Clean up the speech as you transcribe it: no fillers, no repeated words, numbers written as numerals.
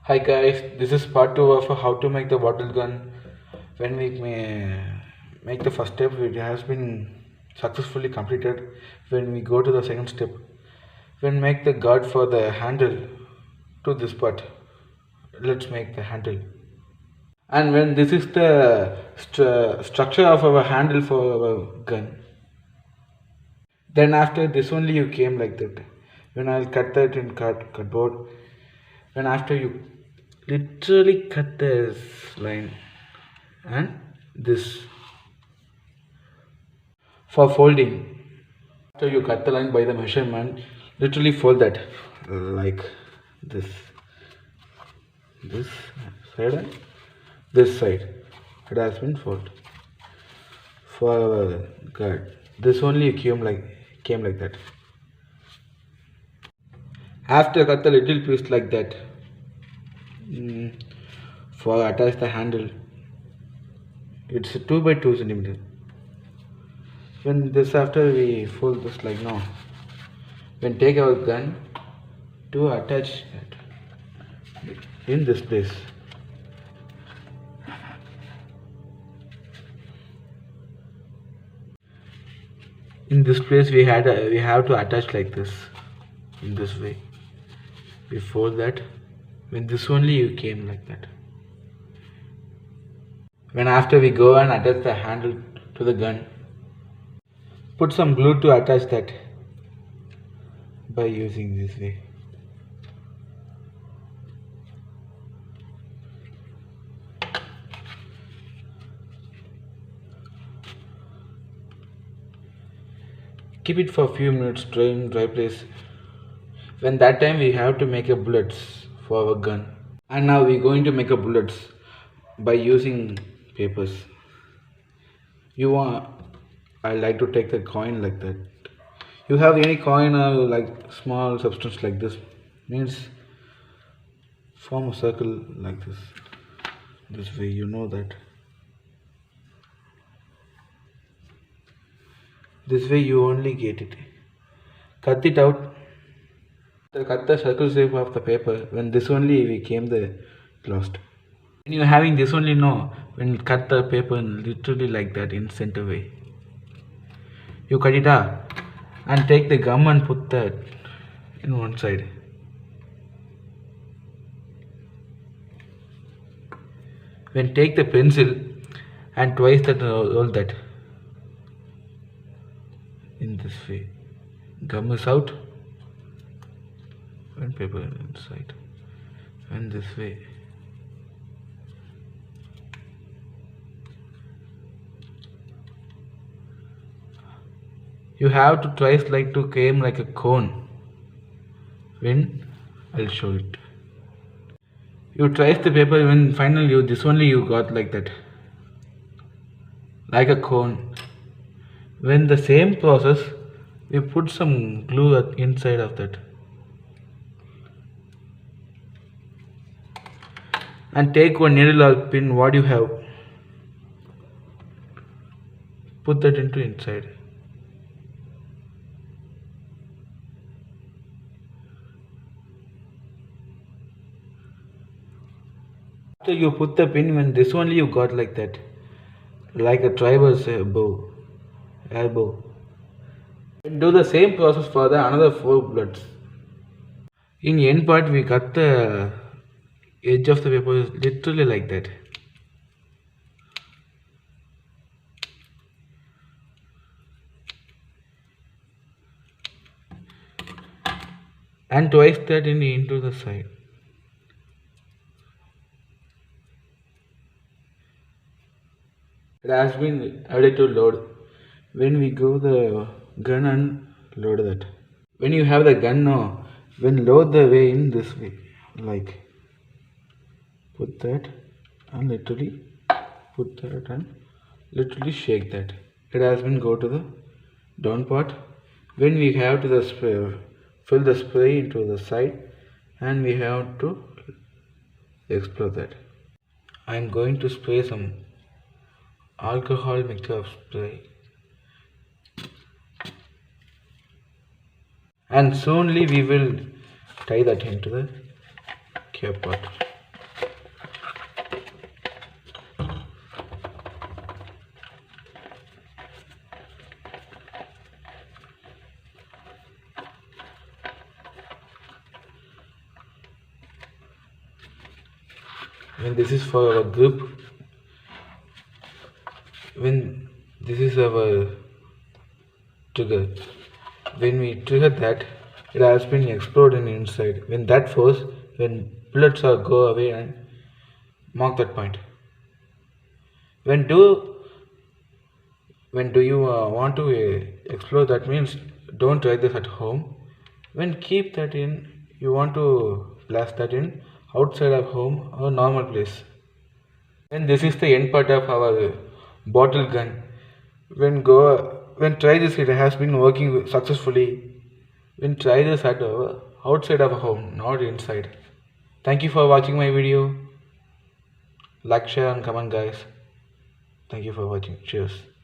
Hi guys, this is part 2 of how to make the bottle gun. When we make the first step, it has been successfully completed. When we go to the second step, when make the guard for the handle to this part, let's make the handle. And when this is the structure of our handle for our gun, then after this only you came like that. When I'll cut that in cardboard, when after you literally cut this line and this for folding, after you cut the line by the measurement, literally fold that like this, this side and this side. It has been folded for our guard. This only came like that. After cut the little piece like that, for attach the handle, it's 2 by 2 centimeter. When this after we fold this like now, when take our gun to attach it in this place. In this place we have to attach like this, in this way. Before that, when this only you came like that. When after we go and attach the handle to the gun, put some glue to attach that by using this way. Keep it for a few minutes dry in dry place. When that time we have to make a bullets for our gun. And now we're going to make a bullets by using papers. I like to take the coin like that. You have any coin or like small substance like this, means form a circle like this way, you know that. This way you only get it. Cut it out. Cut the circle shape of the paper. When this only we came the closed. When you're having this only no, when you cut the paper literally like that in center way. You cut it up and take the gum and put that in one side. When take the pencil and twice that roll that in this way. Gum is out and paper inside and this way. You have to twice like to came like a cone. When I'll show it. You trace the paper when finally you this only you got like that. Like a cone. When the same process we put some glue inside of that. And take one needle or pin what you have. Put that into inside. After you put the pin, when this only you got like that, like a triber's bow, elbow. Do the same process for the another 4 bullets. In end part we cut the edge of the paper literally like that. And twice that into the side. It has been added to load. When we go the gun and load that. When you have the gun now, when load the way in this way, like put that and literally put that and literally shake that. It has been go to the down part. When we have to the spray, fill the spray into the side and we have to explore that. I am going to spray some alcohol mixture of spray and soonly we will tie that into the cap part. when this is for our grip, when this is our trigger, when we trigger that, it has been exploded inside. When that force, when bullets are go away and mark that point. When do you want to explore, that means don't try this at home. When keep that in, you want to blast that in outside of home or normal place. And this is the end part of our bottle gun. When try this, it has been working successfully. When try this at outside of home, not inside. Thank you for watching my video. Like, share and comment guys. Thank you for watching. Cheers.